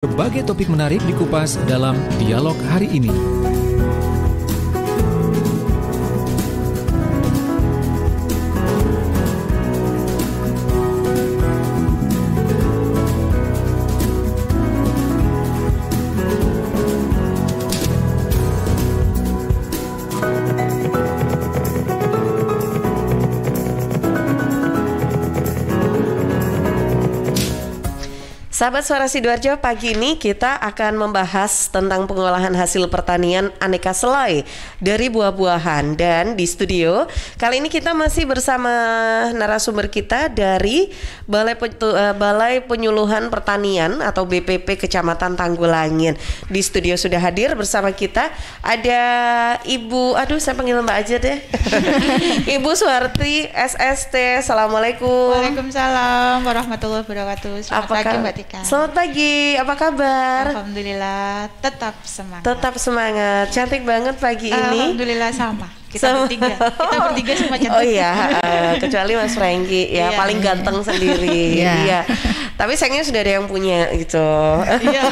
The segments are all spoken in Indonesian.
Berbagai topik menarik dikupas dalam dialog hari ini. Sahabat Suara Sidoarjo, pagi ini kita akan membahas tentang pengolahan hasil pertanian aneka selai dari buah-buahan. Dan di studio kali ini kita masih bersama narasumber kita dari Balai Penyuluhan Pertanian atau BPP Kecamatan Tanggulangin. Di studio sudah hadir bersama kita ada Ibu, saya panggil Mbak aja deh. Ibu Suharti SST. Assalamualaikum. Waalaikumsalam warahmatullahi wabarakatuh. Selamat pagi Mbak Tika. Selamat pagi, apa kabar? Alhamdulillah, tetap semangat. Tetap semangat, cantik banget pagi ini. Alhamdulillah sama. Kita bertiga semua cantik. Oh iya, kecuali Mas Franky ya, paling ganteng sendiri. Iya. Tapi sayangnya sudah ada yang punya gitu. Iya.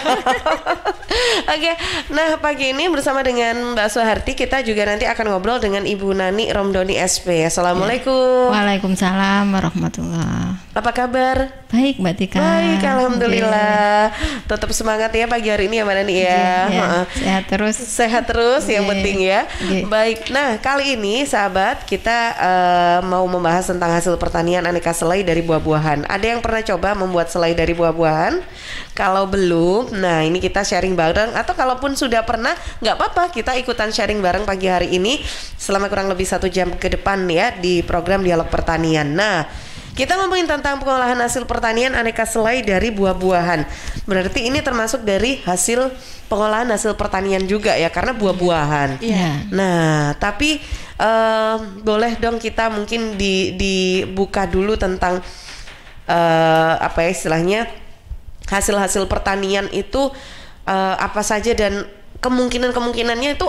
Oke, nah pagi ini bersama dengan Mbak Suharti kita juga nanti akan ngobrol dengan Ibu Nani Romdoni SP. Assalamualaikum. Waalaikumsalam warahmatullahi. Apa kabar? Baik Mbak Tika. Baik, alhamdulillah. Tetap semangat ya pagi hari ini ya Mbak Nani ya. Sehat terus. Sehat terus yang penting ya. Baik, nah kali ini sahabat kita mau membahas tentang hasil pertanian aneka selai dari buah-buahan. Ada yang pernah coba membuat selai dari buah-buahan? Kalau belum, nah ini kita sharing bareng. Atau kalaupun sudah pernah, nggak apa-apa, kita ikutan sharing bareng pagi hari ini selama kurang lebih 1 jam ke depan ya di program Dialog Pertanian. Nah, kita ngomongin tentang pengolahan hasil pertanian aneka selai dari buah-buahan. Berarti ini termasuk dari hasil pengolahan hasil pertanian juga ya, karena buah-buahan. Iya. Nah, tapi boleh dong kita mungkin dibuka dulu tentang apa ya istilahnya hasil-hasil pertanian itu apa saja dan kemungkinannya itu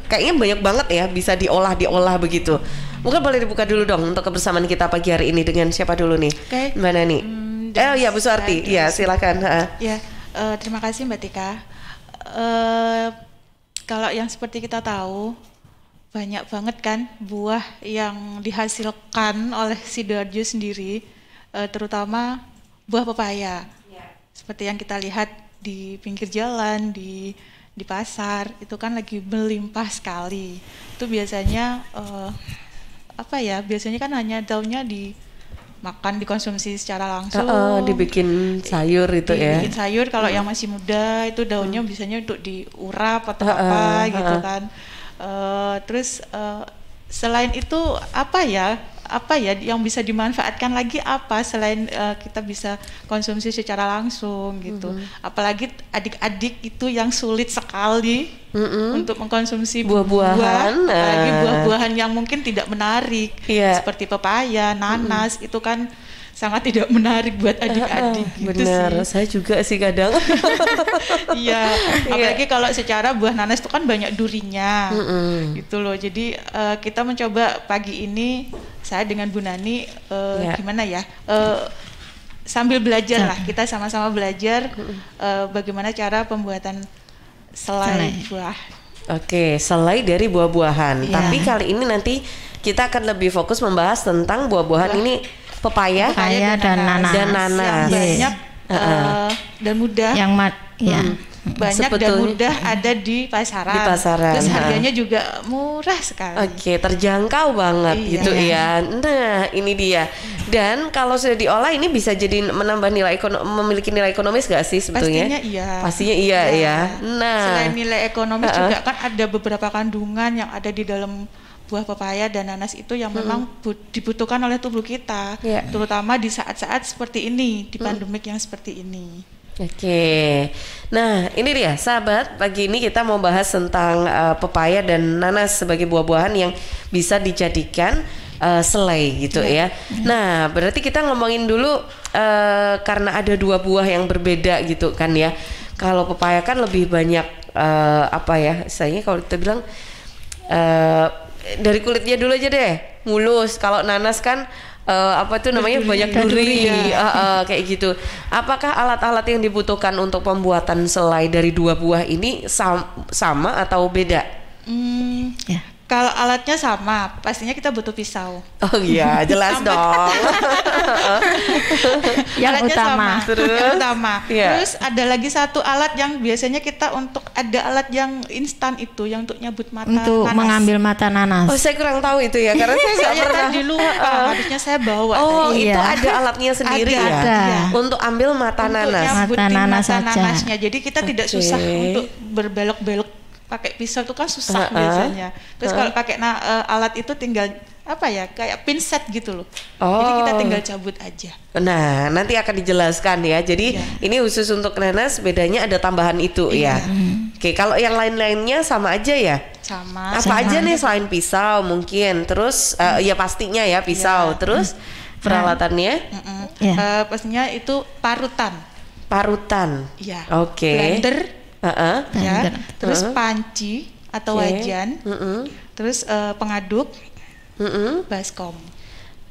kayaknya banyak banget ya bisa diolah begitu. Mungkin boleh dibuka dulu dong untuk kebersamaan kita pagi hari ini dengan siapa dulu nih? Mbak Nani. Ya Bu Suharti. Ya silakan. Ya, terima kasih Mbak Tika. Kalau yang seperti kita tahu banyak banget kan buah yang dihasilkan oleh Sidoarjo sendiri, terutama buah pepaya. Seperti yang kita lihat di pinggir jalan, di pasar, itu kan lagi melimpah sekali. Itu biasanya biasanya kan hanya daunnya dimakan, dikonsumsi secara langsung. Dibikin sayur itu ya. Dibikin sayur, kalau yang masih muda itu daunnya biasanya untuk diurap atau apa gitu kan. Terus selain itu apa ya yang bisa dimanfaatkan lagi apa selain kita bisa konsumsi secara langsung gitu. Apalagi adik-adik itu yang sulit sekali untuk mengkonsumsi buah-buahan, apalagi buah-buahan yang mungkin tidak menarik seperti pepaya, nanas, itu kan sangat tidak menarik buat adik-adik gitu. Benar, saya juga sih kadang. Iya, apalagi kalau secara buah nanas itu kan banyak durinya, gitu loh. Jadi kita mencoba pagi ini saya dengan Bu Nani gimana ya, sambil belajar lah, kita sama-sama belajar bagaimana cara pembuatan selai buah. Oke, selai dari buah-buahan. Tapi kali ini nanti kita akan lebih fokus membahas tentang buah-buahan ini. Pepaya dan nanas. Yang banyak dan mudah. Banyak sebetulnya, dan mudah ada di pasaran. Terus harganya juga murah sekali. Oke, terjangkau banget gitu ya. Nah, ini dia. Dan kalau sudah diolah ini bisa jadi menambah memiliki nilai ekonomis gak sih sebetulnya? Pastinya iya ya. Nah, selain nilai ekonomis juga kan ada beberapa kandungan yang ada di dalam buah pepaya dan nanas itu yang memang dibutuhkan oleh tubuh kita, terutama di saat-saat seperti ini, di pandemik yang seperti ini. Oke, nah ini dia sahabat, pagi ini kita mau bahas tentang pepaya dan nanas sebagai buah-buahan yang bisa dijadikan selai gitu ya. Nah berarti kita ngomongin dulu karena ada dua buah yang berbeda gitu kan ya. Kalau pepaya kan lebih banyak istilahnya kalau kita bilang dari kulitnya dulu aja deh, mulus. Kalau nanas kan apa tuh namanya banyak duri, kayak gitu. Apakah alat-alat yang dibutuhkan untuk pembuatan selai dari 2 buah ini sama atau beda? Ya. Kalau alatnya sama, pastinya kita butuh pisau. Oh iya, jelas dong. Yang utama. Yang utama. Yeah. Terus ada lagi satu alat yang biasanya kita ada alat yang instan itu, yang untuk nyabut mata untuk nanas. mengambil mata nanas. Oh, saya kurang tahu itu ya, karena saya nggak pernah. Tadi lupa, harusnya saya bawa. Oh, tadi. itu ada alatnya sendiri ya? Untuk ambil mata nanas. Untuk mata nanas saja. nanasnya. Jadi kita tidak susah untuk berbelok-belok. Pakai pisau itu kan susah biasanya. Terus kalau pakai alat itu tinggal kayak pinset gitu loh. Jadi kita tinggal cabut aja. Nah, nanti akan dijelaskan ya. Jadi ini khusus untuk nanas, bedanya ada tambahan itu ya. Oke, kalau yang lain-lainnya sama aja ya? Sama. Apa aja nih selain pisau mungkin? Terus ya pastinya ya pisau. Terus peralatannya? Pastinya itu parutan. Parutan. Iya. Oke. Blender. Ya, terus panci atau wajan, terus pengaduk, baskom.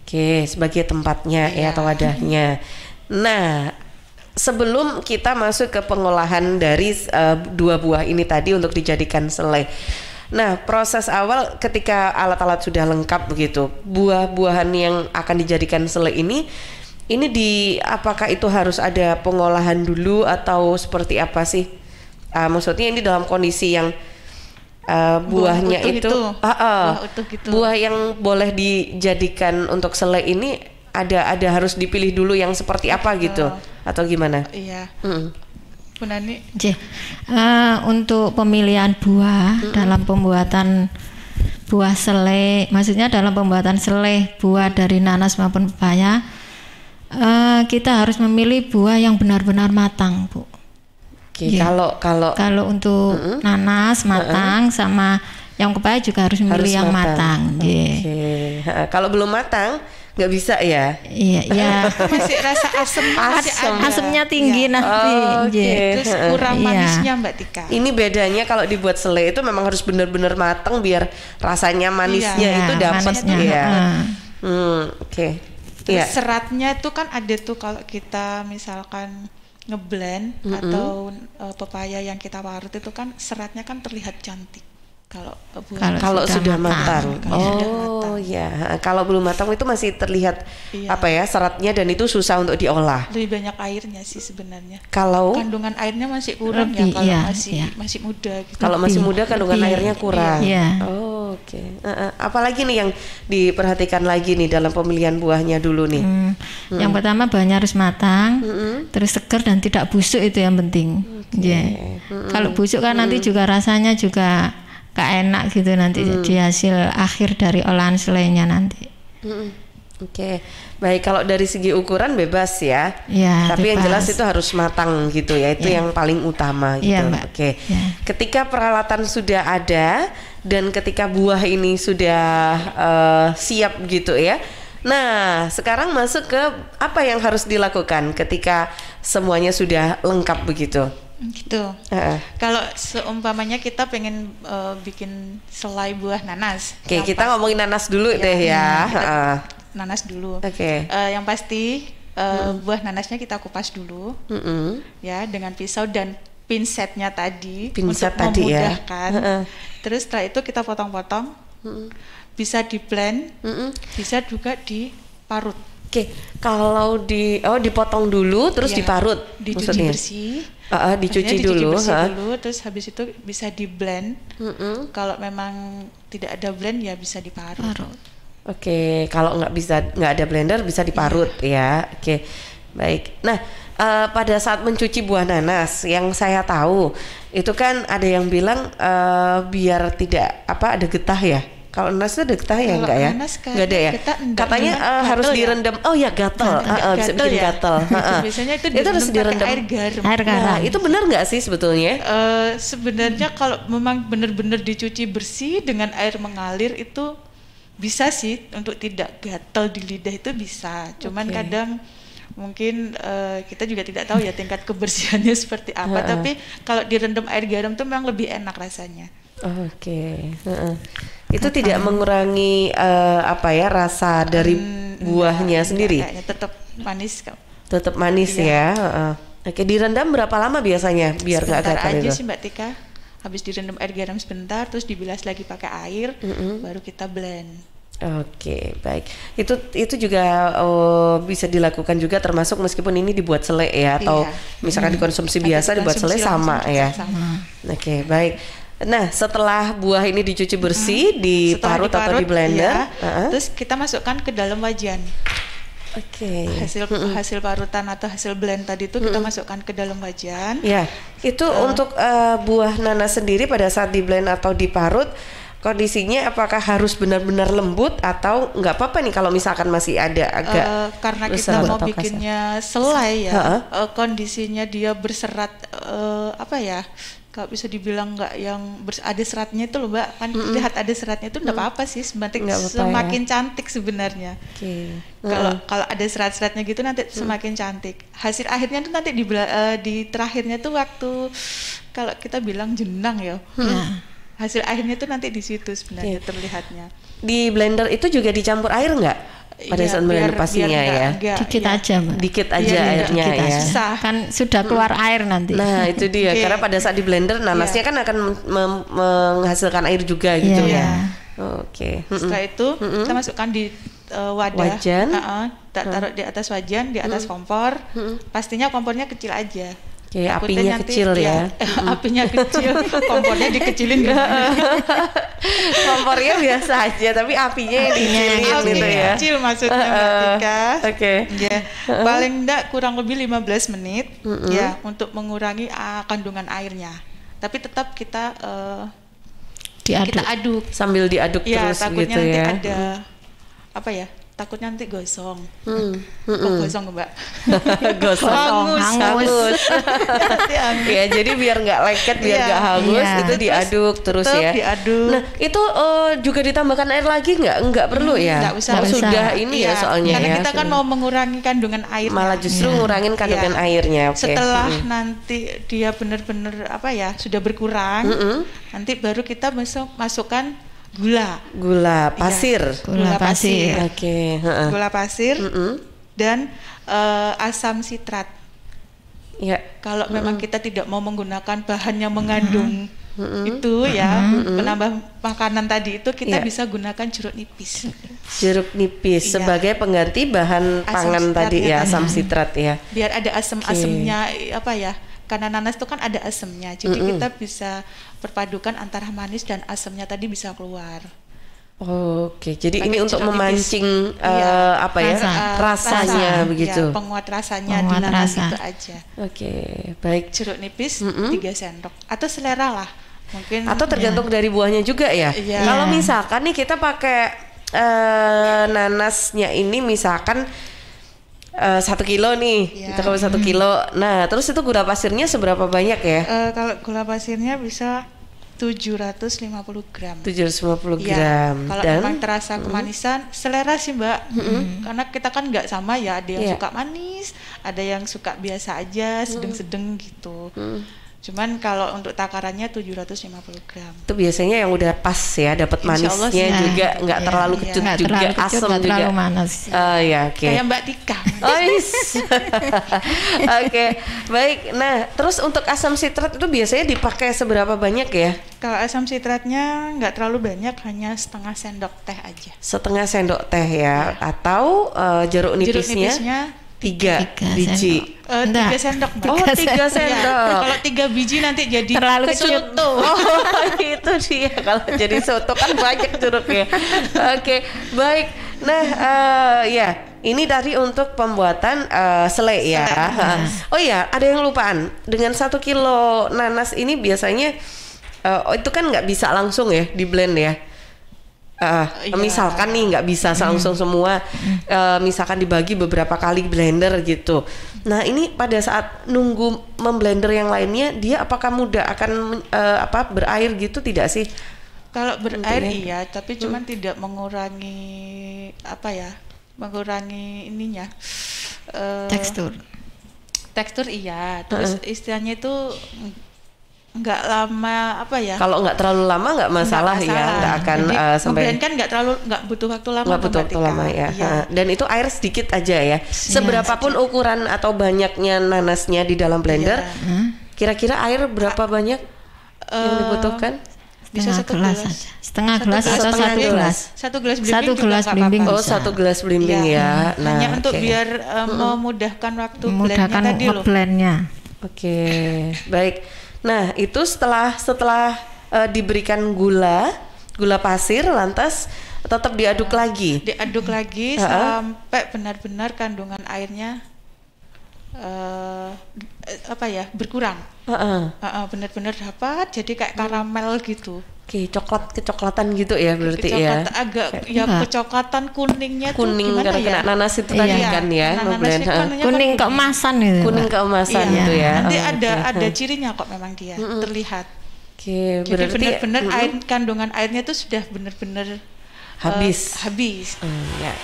Oke, sebagai tempatnya ya atau wadahnya. Nah, sebelum kita masuk ke pengolahan dari 2 buah ini tadi untuk dijadikan selai. Nah, proses awal ketika alat-alat sudah lengkap begitu, buah-buahan yang akan dijadikan selai ini apakah itu harus ada pengolahan dulu atau seperti apa sih? Maksudnya ini dalam kondisi yang buahnya buah utuh gitu. Buah yang boleh dijadikan untuk selai ini ada harus dipilih dulu yang seperti apa gitu atau gimana? Iya. Bu Nani. Untuk pemilihan buah dalam pembuatan buah selai, maksudnya dalam pembuatan selai buah dari nanas maupun pepaya, kita harus memilih buah yang benar-benar matang, Bu. Kalau untuk nanas matang sama yang pepaya juga harus memilih yang matang. Kalau belum matang nggak bisa ya? Iya. Masih rasa asemnya tinggi nanti. Terus kurang manisnya Mbak Tika. Ini bedanya kalau dibuat selai itu memang harus benar-benar matang biar rasanya manisnya itu dapat ya. Terus seratnya itu kan ada tuh kalau kita misalkan ngeblend atau pepaya yang kita parut itu kan seratnya kan terlihat cantik kalau sudah matang. Ya, kalau belum matang itu masih terlihat seratnya dan itu susah untuk diolah. Lebih banyak airnya sih sebenarnya. Kalau kandungan airnya masih kurang kalau masih muda gitu. Kalau masih muda kandungan airnya kurang. Oke. Apalagi nih yang diperhatikan lagi nih dalam pemilihan buahnya dulu nih. Yang pertama buahnya harus matang, terus segar dan tidak busuk, itu yang penting. Kalau busuk kan nanti juga rasanya juga gak enak gitu nanti di hasil akhir dari olahan selainya nanti. Baik, kalau dari segi ukuran bebas ya. Tapi yang jelas itu harus matang gitu ya. Itu yang paling utama gitu. Ketika peralatan sudah ada dan ketika buah ini sudah siap gitu ya. Nah, sekarang masuk ke apa yang harus dilakukan ketika semuanya sudah lengkap begitu. Gitu. Kalau seumpamanya kita pengen bikin selai buah nanas. Kita ngomongin nanas dulu deh ya. Nanas dulu. Yang pasti buah nanasnya kita kupas dulu, ya dengan pisau dan pinsetnya tadi untuk memudahkan. Terus setelah itu kita potong-potong, bisa di blend, bisa juga diparut. Kalau dipotong dulu terus diparut, dicuci bersih. Dicuci dulu, terus habis itu bisa di blend. Kalau memang tidak ada blend ya bisa diparut. Kalau nggak ada blender bisa diparut ya. Baik. Nah, pada saat mencuci buah nanas, yang saya tahu itu kan ada yang bilang biar tidak ada getah ya. Kalau nanas itu ada getah ya enggak ya? Enggak ada ya. Katanya harus direndam. Gatal. Bisa bikin gatal. Biasanya itu harus direndam air garam. Nah, itu benar nggak sih sebetulnya? Sebenarnya kalau memang benar-benar dicuci bersih dengan air mengalir itu bisa sih untuk tidak gatal di lidah, itu bisa. Cuman kadang mungkin kita juga tidak tahu ya tingkat kebersihannya seperti apa. Tapi kalau direndam air garam itu memang lebih enak rasanya. itu tidak mengurangi rasa dari buahnya sendiri. Tetap manis kok. Tetap manis ya. Oke, direndam berapa lama biasanya biar nggak gatal? Sebentar aja sih Mbak Tika. Habis direndam air garam sebentar, terus dibilas lagi pakai air, baru kita blend. Oke, baik. Itu juga bisa dilakukan juga, termasuk meskipun ini dibuat selai ya, atau misalkan dikonsumsi biasa dibuat selai sama ya. Oke, baik. Nah, setelah buah ini dicuci bersih, diparut atau di blender, terus kita masukkan ke dalam wajan. Oke. Hasil parutan atau hasil blend tadi itu kita masukkan ke dalam wajan. Ya, itu untuk buah nanas sendiri pada saat di blend atau diparut, kondisinya apakah harus benar-benar lembut atau nggak apa-apa nih kalau misalkan masih ada agak karena kita mau bikinnya selai ya, kondisinya dia berserat kalau bisa dibilang nggak yang ada seratnya itu loh Mbak, kan lihat ada seratnya itu nggak apa-apa sih, semakin cantik sebenarnya. Kalau ada serat-seratnya gitu nanti semakin cantik. Hasil akhirnya tuh nanti di terakhirnya tuh waktu kalau kita bilang jenang ya. Hasil akhirnya tuh nanti di situ sebenarnya terlihatnya. Di blender itu juga dicampur air nggak? Pada saat blender pastinya ya. Dikit aja Mbak. Dikit aja airnya ya. Kan sudah keluar air nanti. Nah itu dia, karena pada saat di blender nanasnya kan akan menghasilkan air juga gitu ya. Oke. Setelah itu kita masukkan di wajan. Kita taruh di atas wajan, di atas kompor. Pastinya kompornya kecil aja. Kayak apinya kecil ya. Apinya kecil, kompornya dikecilin gimana? Kompornya biasa aja, tapi apinya yang dikecilin gitu ya. Kecil maksudnya Mbak Tika. Oke. Ya, paling enggak kurang lebih 15 menit ya untuk mengurangi kandungan airnya. Tapi tetap kita kita aduk sambil diaduk ya, terus takutnya gitu nanti ya. ada takutnya nanti gosong. Gosong Mbak. hangus. Ya, jadi biar nggak lengket, biar nggak hangus, itu diaduk terus ya. Diaduk. Nah, itu juga ditambahkan air lagi nggak? Nggak perlu ya? Nggak usah. Sudah ini ya soalnya karena ya. kita kan mau mengurangi kandungan air. Malah justru ngurangin kandungan airnya. Setelah nanti dia benar-benar sudah berkurang, nanti baru kita masukkan gula pasir. Gula pasir. Oke. Gula pasir dan asam sitrat. Ya. Kalau memang kita tidak mau menggunakan bahan yang mengandung itu ya, penambah makanan tadi itu kita bisa gunakan jeruk nipis. Jeruk nipis sebagai pengganti bahan pangan tadi ya, asam sitrat ya. Biar ada asam-asamnya karena nanas itu kan ada asamnya, jadi kita bisa perpadukan antara manis dan asamnya tadi bisa keluar. Oke, jadi ini untuk memancing rasanya begitu. Ya, penguat rasanya di nanas itu aja. Oke, baik. Jeruk nipis 3 sendok atau selera lah mungkin. Atau tergantung dari buahnya juga ya. Kalau misalkan nih kita pakai nanasnya ini misalkan 1 kilo nih, kita kalau 1 kilo. Nah, terus itu gula pasirnya seberapa banyak ya? Kalau gula pasirnya bisa 750 gram. 750 gram. Kalau memang terasa kemanisan, selera sih Mbak. Karena kita kan nggak sama ya, ada yang suka manis, ada yang suka biasa aja, sedang-sedang gitu. Cuman kalau untuk takarannya 750 gram. Itu biasanya yang udah pas ya, dapat manisnya juga, nggak terlalu kecut juga, asam juga. Terlalu manis. Kayak Mbak Tika. Oke, baik. Nah, terus untuk asam sitrat itu biasanya dipakai seberapa banyak ya? Kalau asam sitratnya nggak terlalu banyak, hanya setengah sendok teh aja. Setengah sendok teh ya, atau jeruk nipisnya 3 biji. 3 sendok. 3 sendok. Kalau 3 biji nanti jadi terlalu soto. Itu dia, kalau jadi soto kan banyak jeruknya. Oke, baik. Nah, ini tadi untuk pembuatan selai ya. Oh iya, ada yang lupaan. Dengan 1 kilo nanas ini biasanya itu kan nggak bisa langsung ya di blend ya. Misalkan nih nggak bisa langsung semua, misalkan dibagi beberapa kali blender gitu. Nah ini pada saat nunggu memblender yang lainnya, dia apakah mudah akan berair gitu tidak sih? Kalau berair iya, tapi cuman tidak mengurangi mengurangi ininya. Tekstur Tekstur iya, terus istilahnya itu nggak lama apa ya? Kalau nggak terlalu lama nggak masalah ya, nggak akan sampai. Ngeblend kan nggak butuh waktu lama. Nggak butuh waktu lama ya. Iya. Dan itu air sedikit aja ya. Seberapapun ukuran atau banyaknya nanasnya di dalam blender, kira-kira air berapa banyak yang dibutuhkan? Bisa setengah gelas atau satu gelas. Satu gelas belimbing. Oh, satu gelas belimbing ya. Nah, hanya untuk biar memudahkan waktu blendnya. Oke, baik. Nah, itu setelah diberikan gula pasir, lantas tetap diaduk lagi. Diaduk lagi sampai benar-benar kandungan airnya berkurang. Benar-benar dapat jadi kayak karamel gitu. Oke, kecoklatan gitu ya berarti ya. Agak kecoklatan kuningnya kuning tuh karena kena nanas itu tadi kan ya. Kuning keemasan itu. Kuning keemasan gitu ya. Nanti ada cirinya kok memang dia terlihat. Oke, jadi benar-benar kandungan airnya itu sudah benar-benar habis. Jadi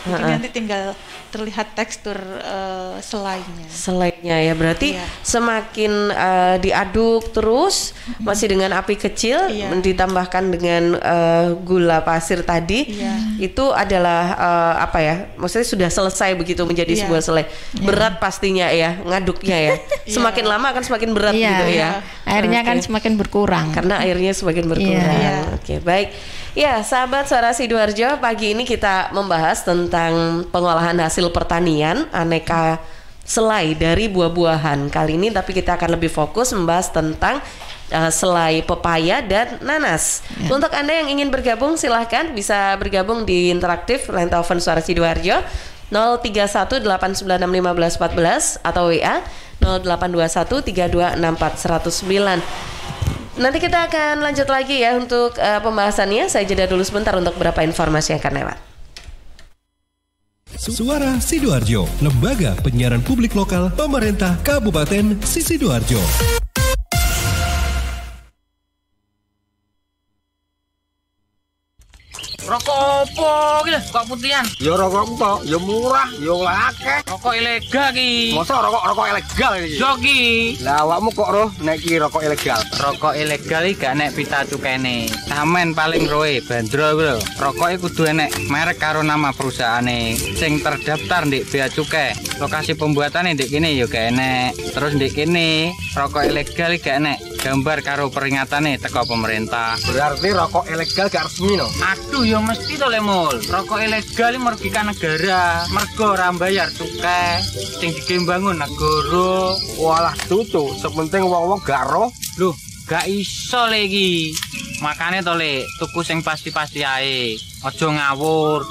nanti tinggal terlihat tekstur selainya ya. Berarti semakin diaduk terus masih dengan api kecil, ditambahkan dengan gula pasir tadi, itu adalah maksudnya sudah selesai begitu menjadi sebuah selai. Berat pastinya ya ngaduknya ya. Semakin lama akan semakin berat gitu ya. Airnya kan semakin berkurang. Karena airnya semakin berkurang. Oke, baik. Ya, sahabat Suara Sidoarjo, pagi ini kita membahas tentang pengolahan hasil pertanian aneka selai dari buah-buahan. Kali ini tapi kita akan lebih fokus membahas tentang selai pepaya dan nanas. Untuk Anda yang ingin bergabung silahkan bisa bergabung di interaktif line telepon Suara Sidoarjo 03189651514 atau WA 082132640109. Nanti kita akan lanjut lagi ya untuk pembahasannya. Saya jeda dulu sebentar untuk beberapa informasi yang akan lewat. Suara Sidoarjo, lembaga penyiaran publik lokal pemerintah Kabupaten Sidoarjo. Rokok opo iki kok putihan? Ya rokok tok, ya murah, ya akeh. Rokok ilegal iki. Masa rokok ilegal iki? Yo iki. Lah awakmu kok roh nek iki rokok ilegal? Rokok ilegal iki gak nek pita cukene. Samen paling roe bandro iku lho. Rokok iki kudu enek merek karo nama perusahaane sing terdaftar ndek bea cukai. Lokasi pembuatane ndek kene ya gak enek. Terus ndek kene rokok ilegal iki gak enek gambar karo peringatane teko pemerintah. Berarti rokok ilegal gak resmi no? Aduh ya mesti to Lemul. Rokok ilegal iki merugikan negara. Mergo ora mbayar cukai sing digembangun negara. Walah tutu, sepenting wong-wong gak roh. Loh, gak iso le iki. Makane to Le, tuku sing pasti-pasti ae. Aja ngawur.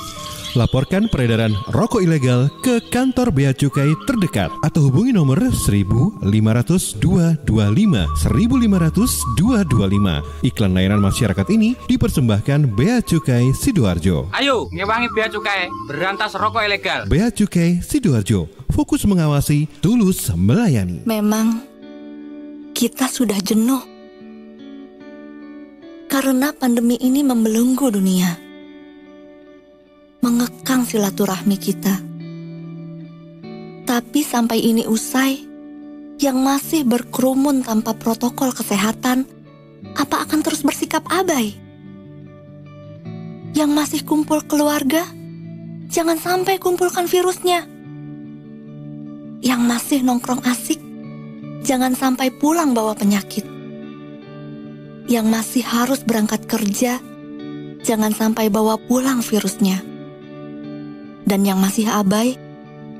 Laporkan peredaran rokok ilegal ke kantor Bea Cukai terdekat atau hubungi nomor 1.500-225 1.500-225. Iklan layanan masyarakat ini dipersembahkan Bea Cukai Sidoarjo. Ayo, ngewangi Bea Cukai, berantas rokok ilegal. Bea Cukai Sidoarjo, fokus mengawasi, tulus melayani. Memang kita sudah jenuh karena pandemi ini membelenggu dunia, mengekang silaturahmi kita. Tapi sampai ini usai, yang masih berkerumun tanpa protokol kesehatan, apa akan terus bersikap abai? Yang masih kumpul keluarga, jangan sampai kumpulkan virusnya. Yang masih nongkrong asik, jangan sampai pulang bawa penyakit. Yang masih harus berangkat kerja, jangan sampai bawa pulang virusnya. Dan yang masih abai,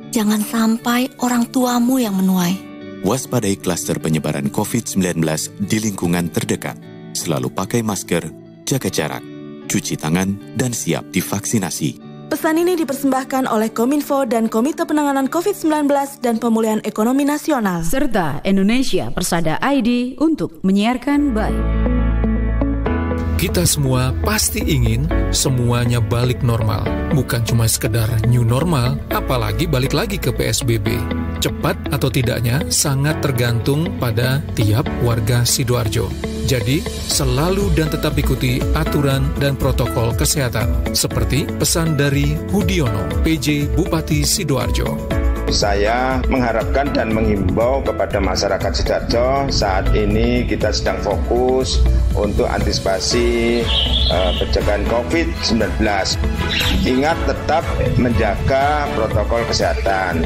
jangan sampai orang tuamu yang menuai. Waspadai klaster penyebaran COVID-19 di lingkungan terdekat. Selalu pakai masker, jaga jarak, cuci tangan, dan siap divaksinasi. Pesan ini dipersembahkan oleh Kominfo dan Komite Penanganan COVID-19 dan Pemulihan Ekonomi Nasional. Serta Indonesia Persada ID untuk menyiarkan baik. Kita semua pasti ingin semuanya balik normal. Bukan cuma sekedar new normal, apalagi balik lagi ke PSBB. Cepat atau tidaknya sangat tergantung pada tiap warga Sidoarjo. Jadi, selalu dan tetap ikuti aturan dan protokol kesehatan. Seperti pesan dari Hudiono, PJ Bupati Sidoarjo. Saya mengharapkan dan menghimbau kepada masyarakat Sidoarjo, saat ini kita sedang fokus untuk antisipasi pencegahan COVID-19. Ingat tetap menjaga protokol kesehatan.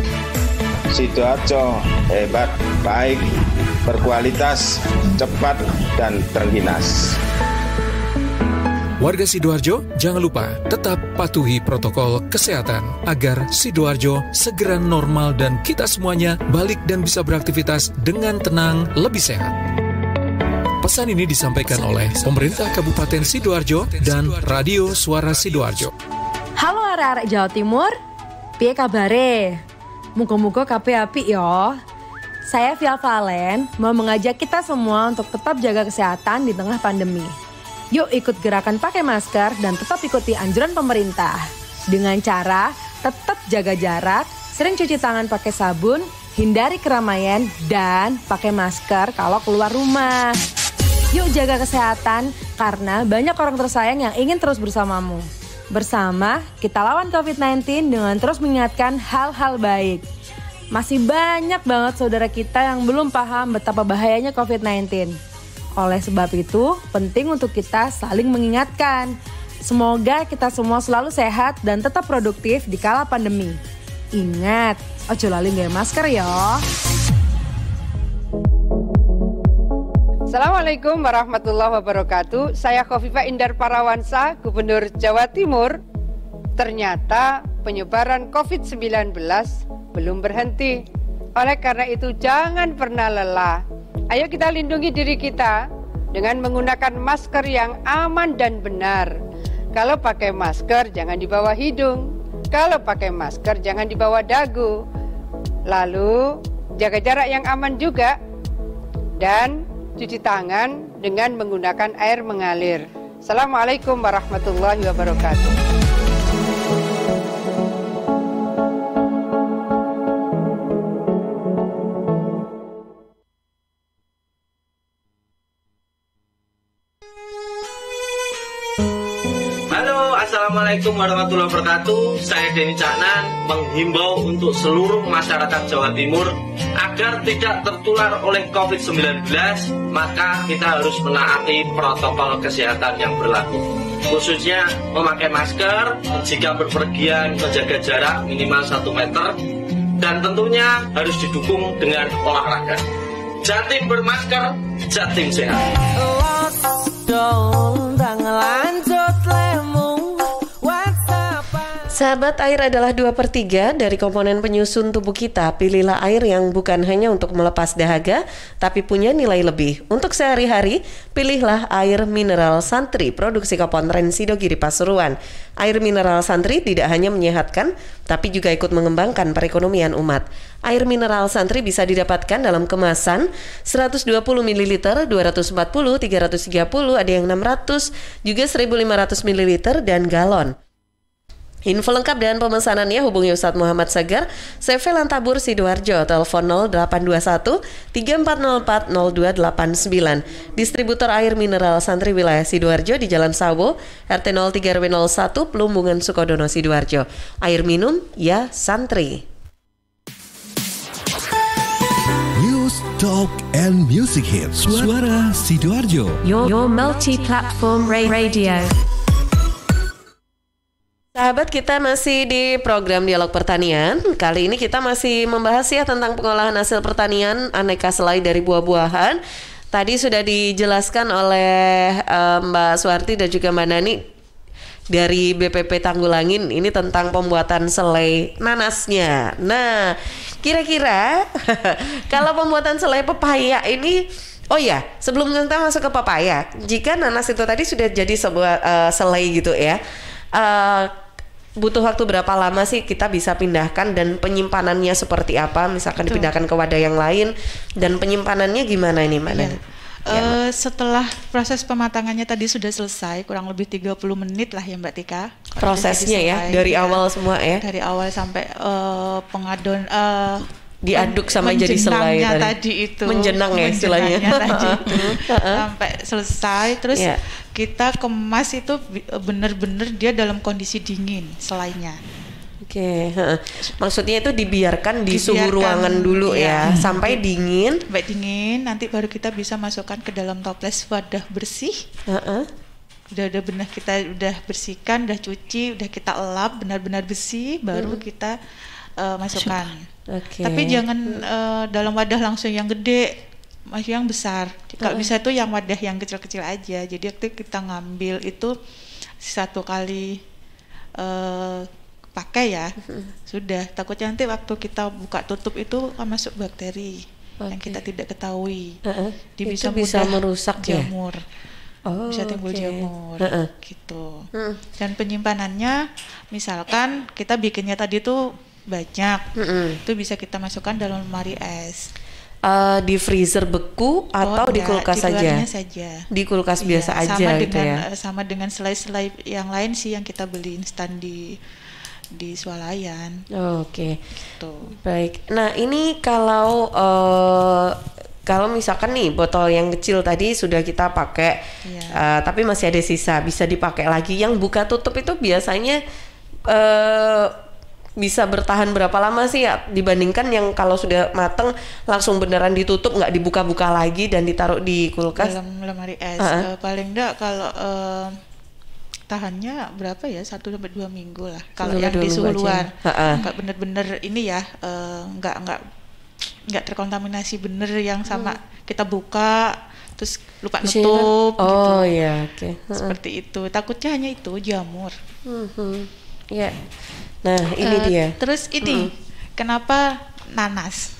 Sidoarjo hebat, baik, berkualitas, cepat, dan terengginas. Warga Sidoarjo, jangan lupa tetap patuhi protokol kesehatan agar Sidoarjo segera normal dan kita semuanya balik dan bisa beraktivitas dengan tenang, lebih sehat. Pesan ini disampaikan oleh pemerintah Kabupaten Sidoarjo dan Radio Suara Sidoarjo. Halo arek-arek Jawa Timur, piye kabare? Muga-muga kabeh apik ya. Saya Via Valen mau mengajak kita semua untuk tetap jaga kesehatan di tengah pandemi. Yuk ikut gerakan pakai masker dan tetap ikuti anjuran pemerintah. Dengan cara tetap jaga jarak, sering cuci tangan pakai sabun, hindari keramaian, dan pakai masker kalau keluar rumah. Yuk jaga kesehatan karena banyak orang tersayang yang ingin terus bersamamu. Bersama, kita lawan COVID-19 dengan terus mengingatkan hal-hal baik. Masih banyak banget saudara kita yang belum paham betapa bahayanya COVID-19. Oleh sebab itu, penting untuk kita saling mengingatkan. Semoga kita semua selalu sehat dan tetap produktif di kala pandemi. Ingat, ojo lali nggawe masker ya. Assalamualaikum warahmatullahi wabarakatuh. Saya Khofifah Indar Parawansa, Gubernur Jawa Timur. Ternyata penyebaran COVID-19 belum berhenti. Oleh karena itu jangan pernah lelah. Ayo kita lindungi diri kita dengan menggunakan masker yang aman dan benar. Kalau pakai masker jangan di bawah hidung. Kalau pakai masker jangan di bawah dagu. Lalu jaga jarak yang aman juga. Dan cuci tangan dengan menggunakan air mengalir. Assalamualaikum warahmatullahi wabarakatuh. Assalamualaikum warahmatullahi wabarakatuh. Saya Denny Caknan menghimbau untuk seluruh masyarakat Jawa Timur agar tidak tertular oleh COVID-19, maka kita harus menaati protokol kesehatan yang berlaku. Khususnya memakai masker, jika berpergian menjaga jarak minimal 1 meter, dan tentunya harus didukung dengan olahraga. Jatim bermasker, Jatim sehat. Sahabat, air adalah 2/3 dari komponen penyusun tubuh kita. Pilihlah air yang bukan hanya untuk melepas dahaga, tapi punya nilai lebih. Untuk sehari-hari, pilihlah air mineral Santri, produksi Kapolres Sidogiri Pasuruan. Air mineral Santri tidak hanya menyehatkan, tapi juga ikut mengembangkan perekonomian umat. Air mineral Santri bisa didapatkan dalam kemasan 120 ml, 240, 330, ada yang 600, juga 1500 ml dan galon. Info lengkap dan pemesanannya hubungi Ustadz Muhammad Sagar, CV Lantabur Sidoarjo, telepon 0821 3404 0289. Distributor air mineral Santri wilayah Sidoarjo di Jalan Sawo, RT 03 RW 01, Plumbungan Sukodono Sidoarjo. Air minum ya Santri. News, Talk, and Music Hits. Suara Sidoarjo. Your multi-platform radio. Sahabat, kita masih di program Dialog Pertanian. Kali ini kita masih membahas ya tentang pengolahan hasil pertanian aneka selai dari buah-buahan. Tadi sudah dijelaskan oleh Mbak Suwarti dan juga Mbak Nani dari BPP Tanggulangin ini tentang pembuatan selai nanasnya. Nah, kira-kira kalau pembuatan selai pepaya ini, oh ya, sebelum kita masuk ke pepaya, jika nanas itu tadi sudah jadi sebuah selai gitu ya, butuh waktu berapa lama sih kita bisa pindahkan dan penyimpanannya seperti apa? Misalkan dipindahkan ke wadah yang lain dan penyimpanannya gimana ini Mbak Nani? Setelah proses pematangannya tadi sudah selesai, kurang lebih 30 menit lah ya Mbak Tika. Prosesnya ya, dari awal semua ya? Dari awal sampai pengadon diaduk sampai jadi selai tadi itu menjenang ya istilahnya tadi itu sampai selesai terus kita kemas itu benar-benar dia dalam kondisi dingin selainya Oke. Maksudnya itu dibiarkan di suhu ruangan dulu ya, sampai dingin. Sampai dingin, nanti baru kita bisa masukkan ke dalam toples wadah bersih. Udah benar kita udah bersihkan, udah cuci, udah kita elap benar-benar bersih, baru kita masukkan. Tapi jangan dalam wadah langsung yang gede, masih yang besar. Kalau bisa tuh yang wadah yang kecil-kecil aja. Jadi waktu kita ngambil itu 1 kali pakai ya, sudah. Takutnya nanti waktu kita buka tutup itu akan masuk bakteri yang kita tidak ketahui. Dia bisa merusak jamur. Bisa timbul jamur gitu. Dan penyimpanannya misalkan kita bikinnya tadi tuh banyak, itu bisa kita masukkan dalam lemari es. Di freezer beku atau di kulkas saja? Di kulkas biasa aja sama gitu dengan, ya? Sama dengan selai-selai yang lain sih yang kita beli instan di swalayan. Gitu. Baik. Nah ini kalau misalkan nih botol yang kecil tadi sudah kita pakai, tapi masih ada sisa, bisa dipakai lagi. Yang buka tutup itu biasanya bisa bertahan berapa lama sih ya, dibandingkan yang kalau sudah mateng langsung beneran ditutup, nggak dibuka-buka lagi dan ditaruh di kulkas? Dalam lemari es. Paling enggak kalau tahannya berapa ya, 1-2 minggu lah. Kalau yang di suhu luar, nggak bener-bener ini ya, nggak terkontaminasi bener yang sama kita buka terus lupa nutup gitu. Seperti itu, takutnya hanya itu jamur. Nah ini dia. Terus ini kenapa nanas?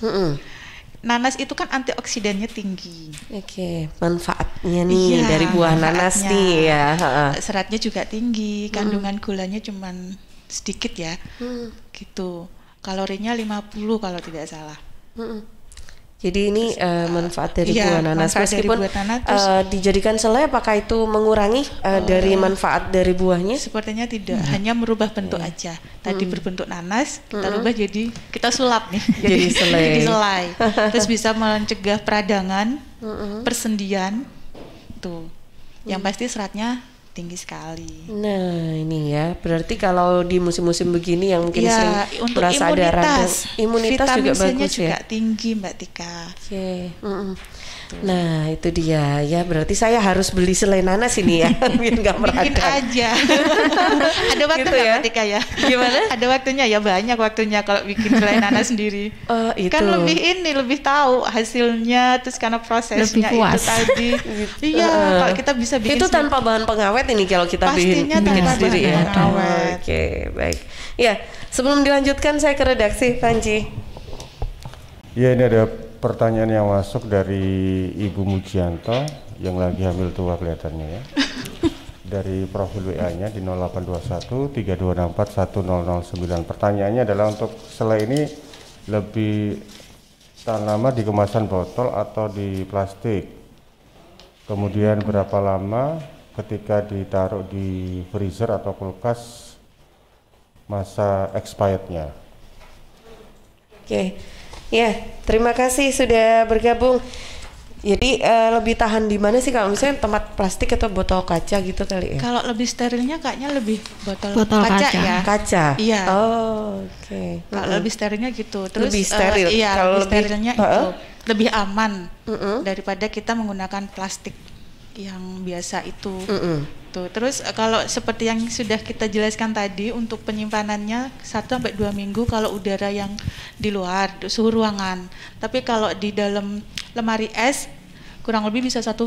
Nanas itu kan antioksidannya tinggi. Manfaatnya nih dari buah nanas nih ya. Seratnya juga tinggi, kandungan gulanya cuman sedikit ya. Gitu. Kalorinya 50 kalau tidak salah. Jadi ini manfaat dari buah nanas. Meskipun dijadikan selai, apakah itu mengurangi dari manfaat dari buahnya? Sepertinya tidak, hanya merubah bentuk aja. Tadi berbentuk nanas, kita rubah jadi kita sulap nih, jadi selai. Terus bisa mencegah peradangan, persendian, tuh. Yang pasti seratnya tinggi sekali. Nah ini ya, berarti kalau di musim-musim begini yang mungkin sering merasa ada radang, imunitas juga bagus juga tinggi Mbak Tika. Nah itu dia ya, berarti saya harus beli selai nanas ini ya, biar nggak meradang. Bikin aja. Ada waktu gitu ya? Mbak Tika ya? Gimana? Ada waktunya ya, banyak waktunya kalau bikin selai nanas sendiri. Kan lebih tahu hasilnya, terus karena prosesnya itu tadi. Kalau kita bisa bikin itu tanpa bahan pengawet ini kalau kita bikin sendiri ya. Baik. Ya, sebelum dilanjutkan saya ke redaksi, Panji. Ya, ini ada pertanyaan yang masuk dari Ibu Mujianto yang lagi hamil tua kelihatannya ya. Dari profil WA-nya di 0821 3264 1009. Pertanyaannya adalah untuk selai ini lebih tahan lama di kemasan botol atau di plastik? Kemudian berapa lama ketika ditaruh di freezer atau kulkas masa expirednya? Ya, terima kasih sudah bergabung. Jadi lebih tahan di mana sih, kalau misalnya tempat plastik atau botol kaca gitu kali ya? Kalau lebih sterilnya kayaknya lebih botol kaca ya. Kaca. Iya. Kalau lebih sterilnya gitu. Terus lebih steril. Kalau lebih sterilnya itu lebih aman daripada kita menggunakan plastik yang biasa itu. Tuh. Terus kalau seperti yang sudah kita jelaskan tadi, untuk penyimpanannya 1-2 minggu kalau udara yang di luar, suhu ruangan. Tapi kalau di dalam lemari es kurang lebih bisa 1-2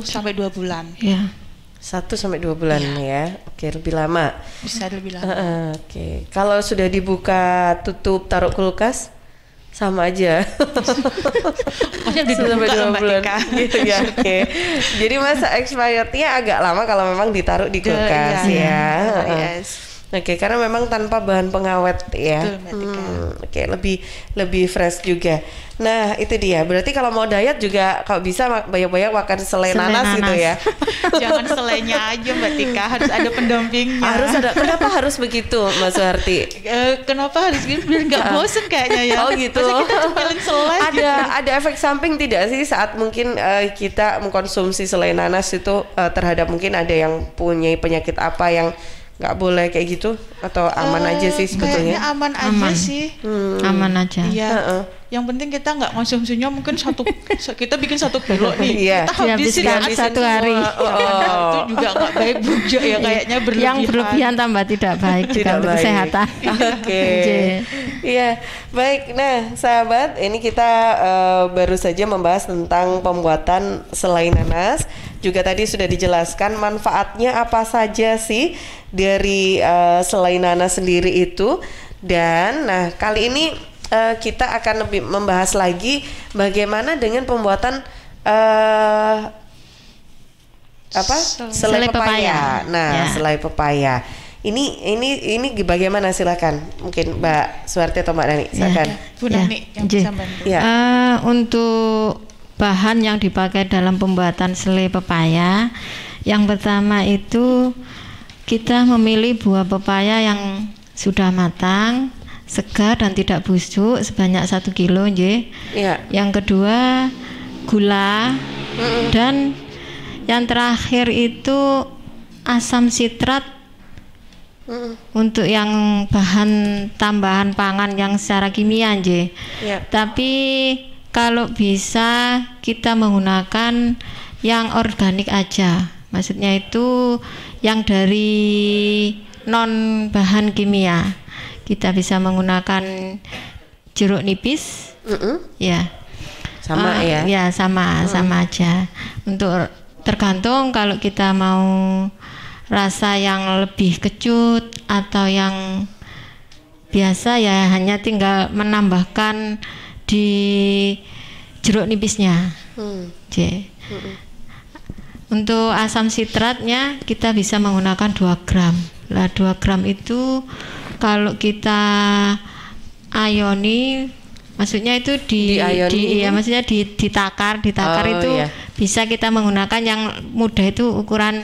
bulan. 1-2 bulan ya. Lebih lama. Bisa lebih lama. Kalau sudah dibuka tutup taruh kulkas sama aja. Maksudnya dibuka 2 bulan. Gitu ya. Jadi masa expirednya agak lama kalau memang ditaruh di kulkas ya. Karena memang tanpa bahan pengawet ya. Lebih fresh juga. Nah itu dia. Berarti kalau mau diet juga kalau bisa banyak-banyak makan selai nanas gitu ya. Jangan selainya aja Mbak Tika, harus ada pendampingnya. Harus ada. Kenapa harus begitu Mas Suharti? Kenapa harus gitu? Biar nggak bosen kayaknya ya. Gitu. Masa kita cemilin selai ada efek samping tidak sih saat mungkin kita mengkonsumsi selai nanas itu terhadap mungkin ada yang punya penyakit apa yang nggak boleh kayak gitu atau aman aja sih sebetulnya? Kayaknya aman aja sih. Aman aja. Iya. Yang penting kita nggak konsumsinya mungkin kita bikin 1 kilo nih, kita habisin satu hari. Itu juga nggak baik juga ya, kayaknya berlebihan. Yang berlebihan tambah tidak baik juga untuk kesehatan. Oke. Iya, baik. Nah, sahabat, ini kita baru saja membahas tentang pembuatan selai nanas. Juga tadi sudah dijelaskan manfaatnya apa saja sih dari selai nanas sendiri itu. Dan nah, kali ini kita akan lebih membahas lagi bagaimana dengan pembuatan selai pepaya. Nah, selai pepaya. Ini bagaimana, silakan. Mungkin Mbak Suwarti atau Mbak Nani, silakan. Bu Nani yang bisa bantu. Untuk bahan yang dipakai dalam pembuatan selai pepaya, yang pertama itu kita memilih buah pepaya yang sudah matang, segar dan tidak busuk sebanyak 1 kilo, Yang kedua gula, dan yang terakhir itu asam sitrat. Untuk yang bahan tambahan pangan yang secara kimia, Tapi kalau bisa kita menggunakan yang organik aja. Maksudnya itu yang dari non bahan kimia. Kita bisa menggunakan jeruk nipis, sama sama aja. Untuk tergantung kalau kita mau rasa yang lebih kecut atau yang biasa, ya hanya tinggal menambahkan di jeruk nipisnya. Untuk asam sitratnya kita bisa menggunakan 2 gram. Lah 2 gram itu kalau kita ayoni, maksudnya itu maksudnya ditakar itu bisa kita menggunakan yang mudah itu ukuran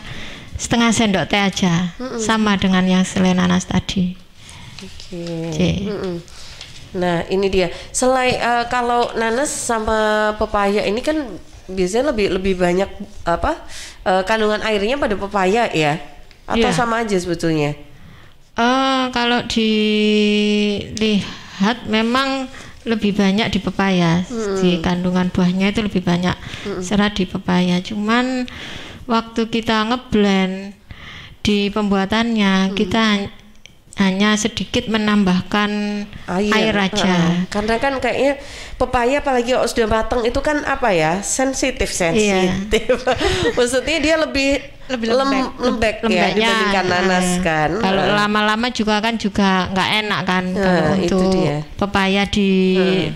setengah sendok teh aja, sama dengan yang selai nanas tadi. Nah, ini dia. Kalau nanas sama pepaya ini kan biasanya lebih banyak kandungan airnya pada pepaya ya? Atau sama aja sebetulnya? Kalau dilihat memang lebih banyak di pepaya, di kandungan buahnya itu lebih banyak serat di pepaya. Cuman waktu kita ngeblend di pembuatannya, kita hanya sedikit menambahkan air aja. Karena kan kayaknya pepaya apalagi kalau sudah matang itu kan sensitif. Maksudnya dia lebih lembek ya dibandingkan nanas kan. Kalau lama-lama juga nggak enak kan. Kalau untuk pepaya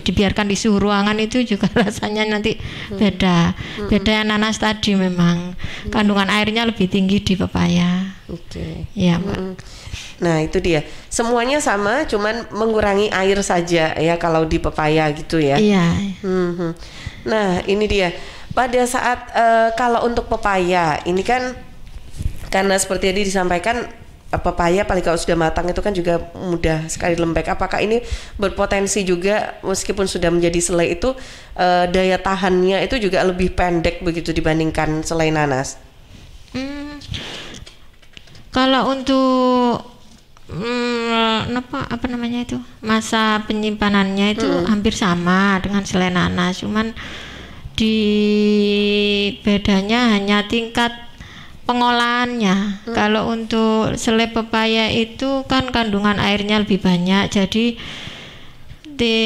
dibiarkan di suhu ruangan itu juga rasanya nanti beda. Beda yang nanas tadi memang kandungan airnya lebih tinggi di pepaya. Ya, Mbak. Nah, itu dia. Semuanya sama, cuman mengurangi air saja ya kalau di pepaya gitu ya. Iya. Nah, ini dia. Pada saat kalau untuk pepaya ini kan karena seperti tadi disampaikan pepaya paling kalau sudah matang itu kan juga mudah sekali lembek. Apakah ini berpotensi juga meskipun sudah menjadi selai itu daya tahannya itu juga lebih pendek begitu dibandingkan selai nanas? Kalau untuk masa penyimpanannya itu hampir sama dengan selai nanas, cuman di bedanya hanya tingkat pengolahannya. Kalau untuk selai pepaya itu kan kandungan airnya lebih banyak, jadi di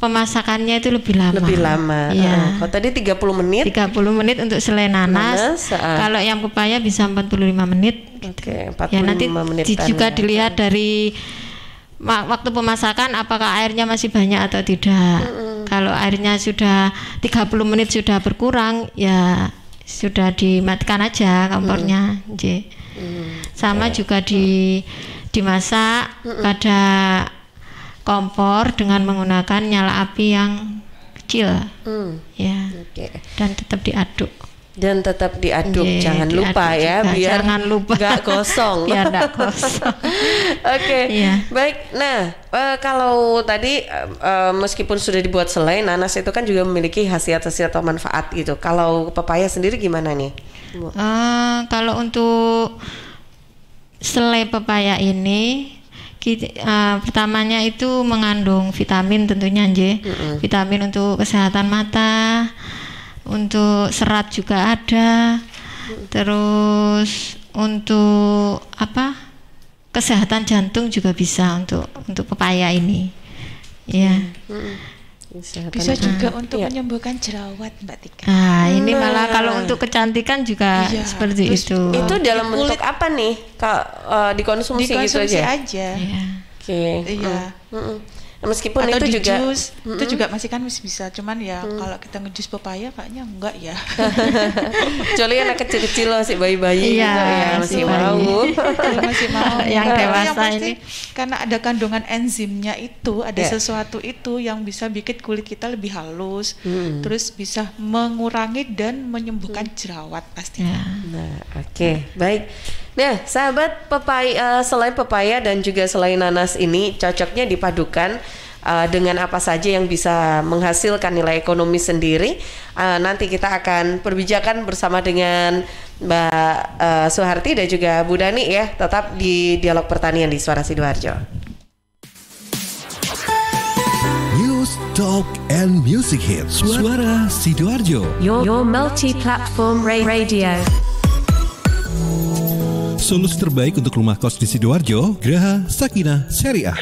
pemasakannya itu lebih lama. Ya. Kalau tadi 30 menit. 30 menit untuk selai nanas. Kalau yang pepaya bisa 45 menit. Oke, 45 ya, nanti menit. Juga dilihat dari waktu pemasakan apakah airnya masih banyak atau tidak. Kalau airnya sudah 30 menit sudah berkurang, ya sudah dimatikan aja kompornya. Sama juga dimasak pada kompor dengan menggunakan nyala api yang kecil, dan tetap diaduk. Jangan lupa ya, biar nggak gosong. Biar nggak gosong. Baik. Nah, kalau tadi meskipun sudah dibuat selai, nanas itu kan juga memiliki khasiat-khasiat atau manfaat gitu. Kalau pepaya sendiri gimana nih? Kalau untuk selai pepaya ini pertamanya itu mengandung vitamin tentunya vitamin untuk kesehatan mata, untuk serat juga ada, terus untuk kesehatan jantung juga bisa untuk pepaya ini. Ya. Bisa juga untuk menyembuhkan jerawat, Mbak Tika. Nah, ini malah kalau untuk kecantikan juga seperti itu. Itu dalam bentuk apa nih? Dikonsumsi gitu aja. Oke. Iya. Meskipun atau itu juga jus, itu juga masih bisa, cuman ya kalau kita ngejus pepaya kayaknya enggak ya. Kecuali anak kecil-kecil loh, si bayi-bayi gitu ya masih mau. Masih mau. Yang dewasa ini karena ada kandungan enzimnya itu, ada sesuatu itu yang bisa bikin kulit kita lebih halus, terus bisa mengurangi dan menyembuhkan jerawat pastinya. Nah, oke, baik. Nah, sahabat, selain pepaya dan juga selain nanas ini cocoknya dipadukan dengan apa saja yang bisa menghasilkan nilai ekonomi sendiri. Nanti kita akan perbincangan bersama dengan Mbak Suharti dan juga Bu Dani ya, tetap di Dialog Pertanian di Suara Sidoarjo. News, Talk, and Music Hits Suara Sidoarjo. Your multi-platform radio. Solusi terbaik untuk rumah kos di Sidoarjo, Graha Sakinah Syariah.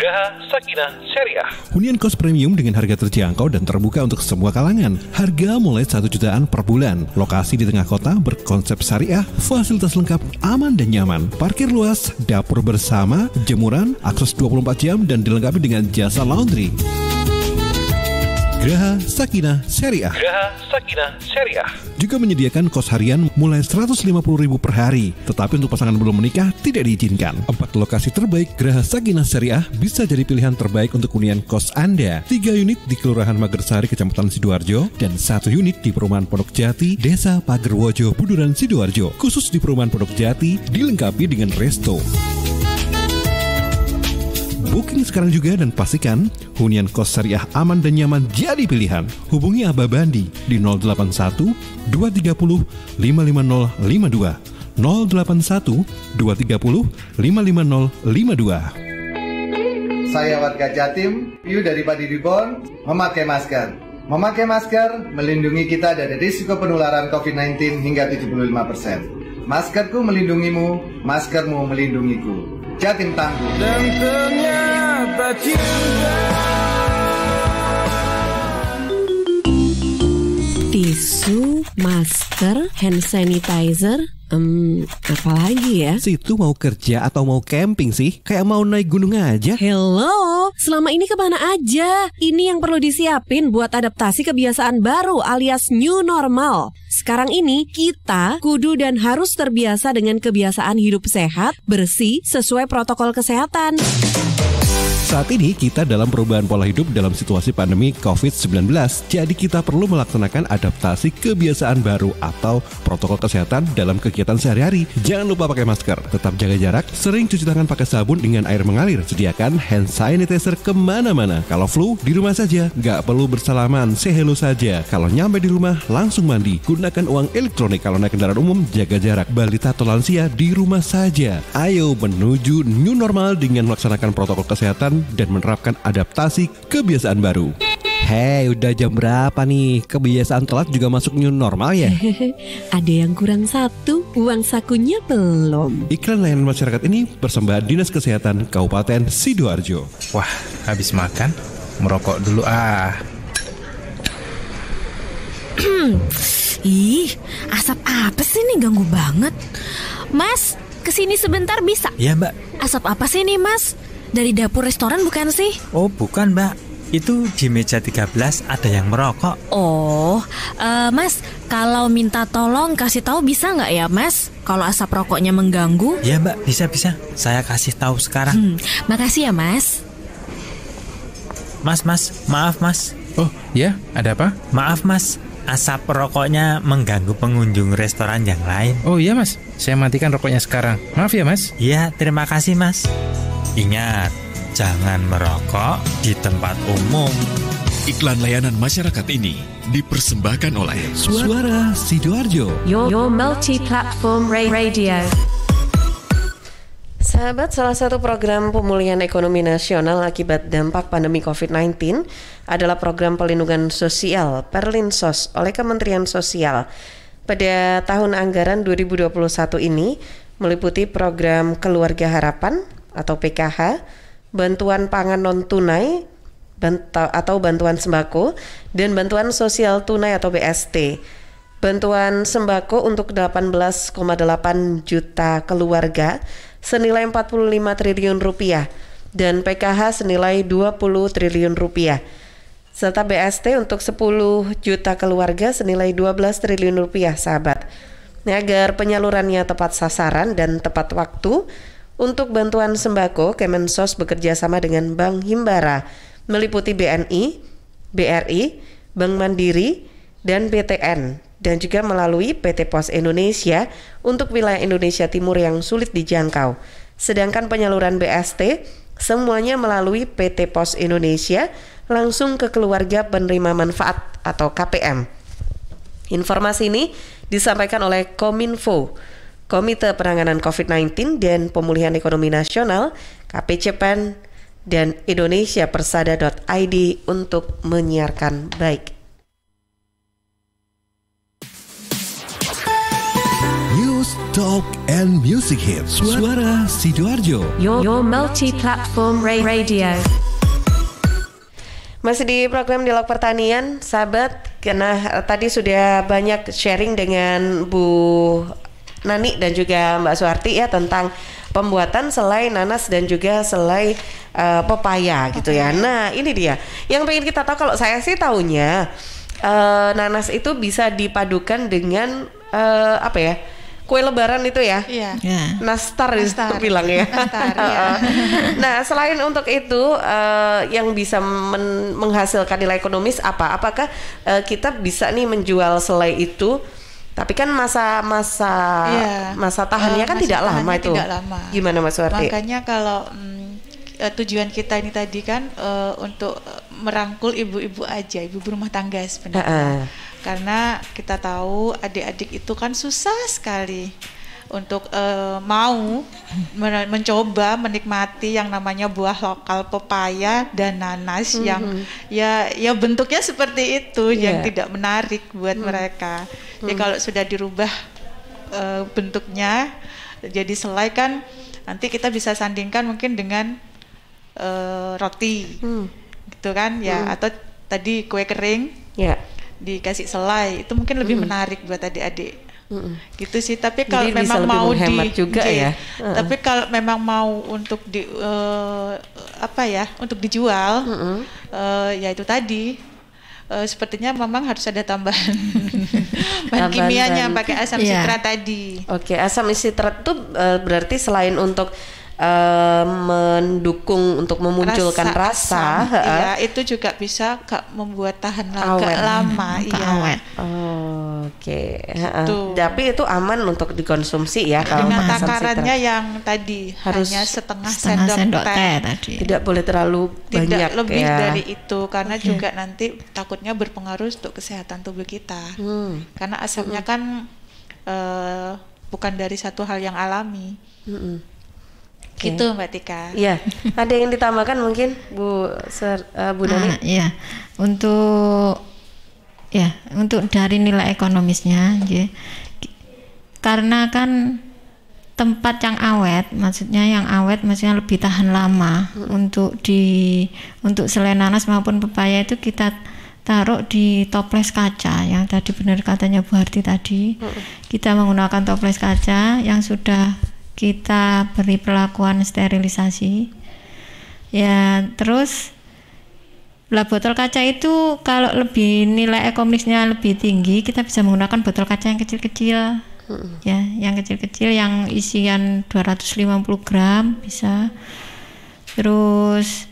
Hunian kos premium dengan harga terjangkau dan terbuka untuk semua kalangan. Harga mulai 1 jutaan per bulan. Lokasi di tengah kota berkonsep syariah, fasilitas lengkap, aman dan nyaman. Parkir luas, dapur bersama, jemuran, akses 24 jam dan dilengkapi dengan jasa laundry. Graha Sakinah Syariah. Juga menyediakan kos harian mulai 150.000 per hari. Tetapi untuk pasangan belum menikah tidak diizinkan. 4 lokasi terbaik Graha Sakinah Syariah bisa jadi pilihan terbaik untuk hunian kos Anda. 3 unit di Kelurahan Magersari, Kecamatan Sidoarjo, dan 1 unit di Perumahan Pondok Jati, Desa Pagerwojo, Buduran, Sidoarjo. Khusus di Perumahan Pondok Jati dilengkapi dengan resto. Booking sekarang juga dan pastikan hunian kos syariah aman dan nyaman jadi pilihan. Hubungi Abah Bandi di 081 230 55052. 081 230 55052. Saya warga Jatim, Piu dari Padi Reborn, memakai masker. Memakai masker melindungi kita dari risiko penularan COVID-19 hingga 75%. Maskerku melindungimu, maskermu melindungiku. Jatim tangguh. Dan ternyata cinta. Tisu, masker, hand sanitizer, apalagi ya? Situ mau kerja atau mau camping sih? Kayak mau naik gunung aja. Hello, selama ini kemana aja? Ini yang perlu disiapin buat adaptasi kebiasaan baru alias new normal. Sekarang ini kita kudu dan harus terbiasa dengan kebiasaan hidup sehat, bersih, sesuai protokol kesehatan. Saat ini kita dalam perubahan pola hidup dalam situasi pandemi COVID-19. Jadi kita perlu melaksanakan adaptasi kebiasaan baru atau protokol kesehatan dalam kegiatan sehari-hari. Jangan lupa pakai masker, tetap jaga jarak, sering cuci tangan pakai sabun dengan air mengalir. Sediakan hand sanitizer kemana-mana. Kalau flu, di rumah saja. Gak perlu bersalaman, say hello saja. Kalau nyampe di rumah, langsung mandi. Gunakan uang elektronik. Kalau naik kendaraan umum, jaga jarak. Balita atau lansia, di rumah saja. Ayo menuju new normal dengan melaksanakan protokol kesehatan dan menerapkan adaptasi kebiasaan baru. Hei, udah jam berapa nih? Kebiasaan telat juga masuk new normal ya? Ada yang kurang satu, uang sakunya belum. Iklan layanan masyarakat ini persembahan Dinas Kesehatan Kabupaten Sidoarjo. Wah, habis makan, merokok dulu ah. Ih, asap apa sih nih, ganggu banget. Mas, kesini sebentar bisa? Iya mbak. Asap apa sih nih mas? Dari dapur restoran bukan sih? Oh bukan mbak, itu di meja 13 ada yang merokok. Oh, mas, kalau minta tolong kasih tahu bisa nggak ya mas? Kalau asap rokoknya mengganggu? Iya mbak, bisa. Saya kasih tahu sekarang. Makasih ya mas. Mas, maaf mas. Oh ya, ada apa? Maaf mas, asap rokoknya mengganggu pengunjung restoran yang lain. Oh iya mas, saya matikan rokoknya sekarang. Maaf ya mas. Iya, terima kasih mas. Ingat, jangan merokok di tempat umum. Iklan layanan masyarakat ini dipersembahkan oleh Suara Sidoarjo. Your multi-platform radio. Sahabat, salah satu program pemulihan ekonomi nasional akibat dampak pandemi COVID-19 adalah program pelindungan sosial Perlinsos oleh Kementerian Sosial. Pada tahun anggaran 2021 ini meliputi program Keluarga Harapan atau PKH, bantuan pangan non-tunai atau bantuan sembako, dan bantuan sosial tunai atau BST. Bantuan sembako untuk 18,8 juta keluarga senilai 45 triliun rupiah dan PKH senilai 20 triliun rupiah serta BST untuk 10 juta keluarga senilai 12 triliun rupiah, sahabat. Agar penyalurannya tepat sasaran dan tepat waktu, untuk bantuan sembako Kemensos bekerja sama dengan Bank Himbara meliputi BNI, BRI, Bank Mandiri, dan BTN, dan juga melalui PT Pos Indonesia untuk wilayah Indonesia Timur yang sulit dijangkau. Sedangkan penyaluran BST semuanya melalui PT Pos Indonesia langsung ke keluarga penerima manfaat atau KPM. Informasi ini disampaikan oleh Kominfo, Komite Penanganan COVID-19 dan Pemulihan Ekonomi Nasional, KPCPEN, dan indonesiapersada.id untuk menyiarkan baik. Talk and Music Hits. Suara Sidoarjo. Your multi-platform radio. Masih di program Dialog Pertanian, sahabat. Karena tadi sudah banyak sharing dengan Bu Nani dan juga Mbak Suharti ya tentang pembuatan selai nanas dan juga selai pepaya gitu ya. Nah, ini dia yang pengen kita tahu. Kalau saya sih taunya nanas itu bisa dipadukan dengan apa ya? Kue lebaran itu ya, nastar itu bilang ya. Nastar, ya. Nah, selain untuk itu yang bisa menghasilkan nilai ekonomis apakah kita bisa nih menjual selai itu? Tapi kan masa tahannya kan tidak lama itu. Tidak lama. Gimana Mas Suharti? Makanya kalau tujuan kita ini tadi kan untuk merangkul ibu-ibu aja, ibu rumah tangga sebenarnya. Karena kita tahu adik-adik itu kan susah sekali untuk mau mencoba menikmati yang namanya buah lokal pepaya dan nanas yang ya bentuknya seperti itu yang tidak menarik buat mereka. Ya kalau sudah dirubah bentuknya jadi selai kan nanti kita bisa sandingkan mungkin dengan roti gitu kan ya, atau tadi kue kering dikasih selai, itu mungkin lebih menarik buat adik-adik gitu sih. Tapi kalau memang mau tapi kalau memang mau untuk untuk dijual ya itu tadi sepertinya memang harus ada tambahan bahan kimianya, pakai asam sitrat tadi. Oke, asam sitrat itu berarti selain untuk mendukung untuk memunculkan rasa iya, itu juga bisa membuat tahan agak lama, awet. Oke. Tapi itu aman untuk dikonsumsi ya kalau dengan takarannya yang tadi harus hanya setengah sendok teh tadi. Tidak boleh terlalu banyak, lebih dari itu karena juga nanti takutnya berpengaruh untuk kesehatan tubuh kita. Karena asamnya kan bukan dari satu hal yang alami. Gitu Mbak Tika. Iya. Ada yang ditambahkan mungkin Bu Nani? Iya. Untuk dari nilai ekonomisnya, karena kan tempat yang awet, maksudnya lebih tahan lama. Untuk selai nanas maupun pepaya itu kita taruh di toples kaca yang tadi benar katanya Bu Harti tadi. Kita menggunakan toples kaca yang sudah kita beri perlakuan sterilisasi ya. Terus botol kaca itu kalau lebih nilai ekonomisnya lebih tinggi, kita bisa menggunakan botol kaca yang kecil-kecil ya, yang kecil-kecil yang isian 250 gram bisa, terus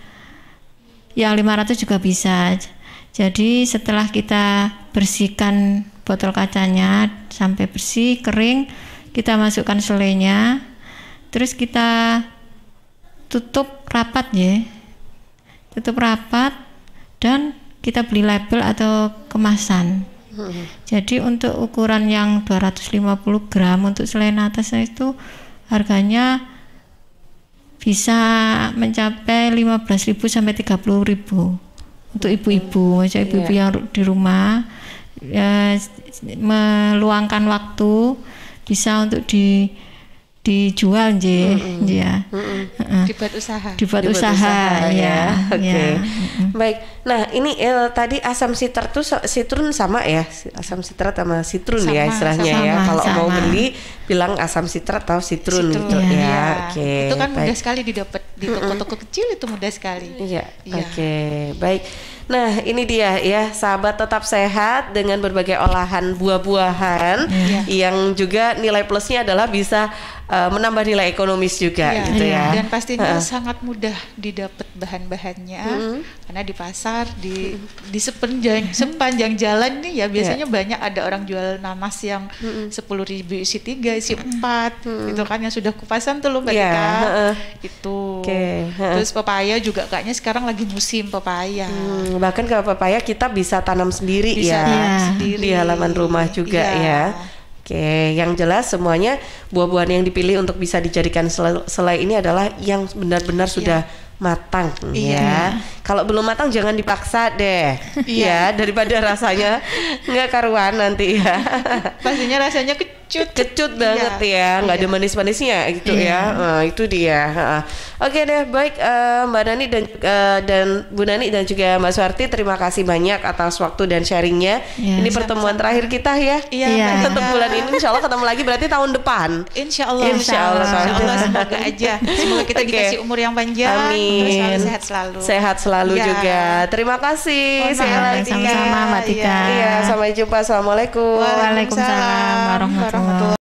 yang 500 juga bisa. Jadi setelah kita bersihkan botol kacanya sampai bersih, kering, kita masukkan selainya, terus kita tutup rapat dan kita beli label atau kemasan. Jadi untuk ukuran yang 250 gram untuk selai nanas itu harganya bisa mencapai 15.000 sampai 30.000 untuk ibu-ibu, maksudnya ibu-ibu yang di rumah meluangkan waktu bisa untuk dijual ya. Dibuat usaha ya. Oke. Baik. Nah, ini tadi asam sitrat tuh sitrun sama ya? Asam sitrat sama sitrun ya istilahnya ya. Kalau mau beli bilang asam sitrat atau sitrun gitu ya. Oke. Itu kan mudah sekali didapat di toko-toko kecil, itu mudah sekali. Iya. Oke. Baik. Nah, ini dia ya, sahabat tetap sehat dengan berbagai olahan buah-buahan yang juga nilai plusnya adalah bisa menambah nilai ekonomis juga gitu ya. Dan pastinya sangat mudah didapat bahan-bahannya karena di pasar di sepanjang jalan nih ya biasanya banyak ada orang jual nanas yang 10.000 isi 3 isi 4 gitu kan, yang sudah kupasan tuh loh Mbak Tika. Itu. Terus pepaya juga kayaknya sekarang lagi musim pepaya. Bahkan kalau pepaya kita bisa tanam sendiri di halaman rumah juga ya. Oke, yang jelas semuanya buah-buahan yang dipilih untuk bisa dijadikan selai ini adalah yang benar-benar sudah matang ya. Kalau belum matang jangan dipaksa deh. Ya, daripada rasanya nggak karuan nanti ya. Pastinya rasanya kecut banget ya, nggak ada manis-manisnya gitu ya. Nah, itu dia. Oke deh, baik Mbak Nani dan Bu Nani dan juga Mbak Suharti, terima kasih banyak atas waktu dan sharingnya. Ini pertemuan terakhir kita ya. Untuk bulan ini, insya Allah ketemu lagi berarti tahun depan. Insya Allah semoga aja. Semoga kita dikasih umur yang panjang. Amin. Terus sehat selalu. Sehat selalu juga. Terima kasih. Sama-sama Mbak Tika. Sampai jumpa. Assalamualaikum. Waalaikumsalam warahmatullahi wabarakatuh.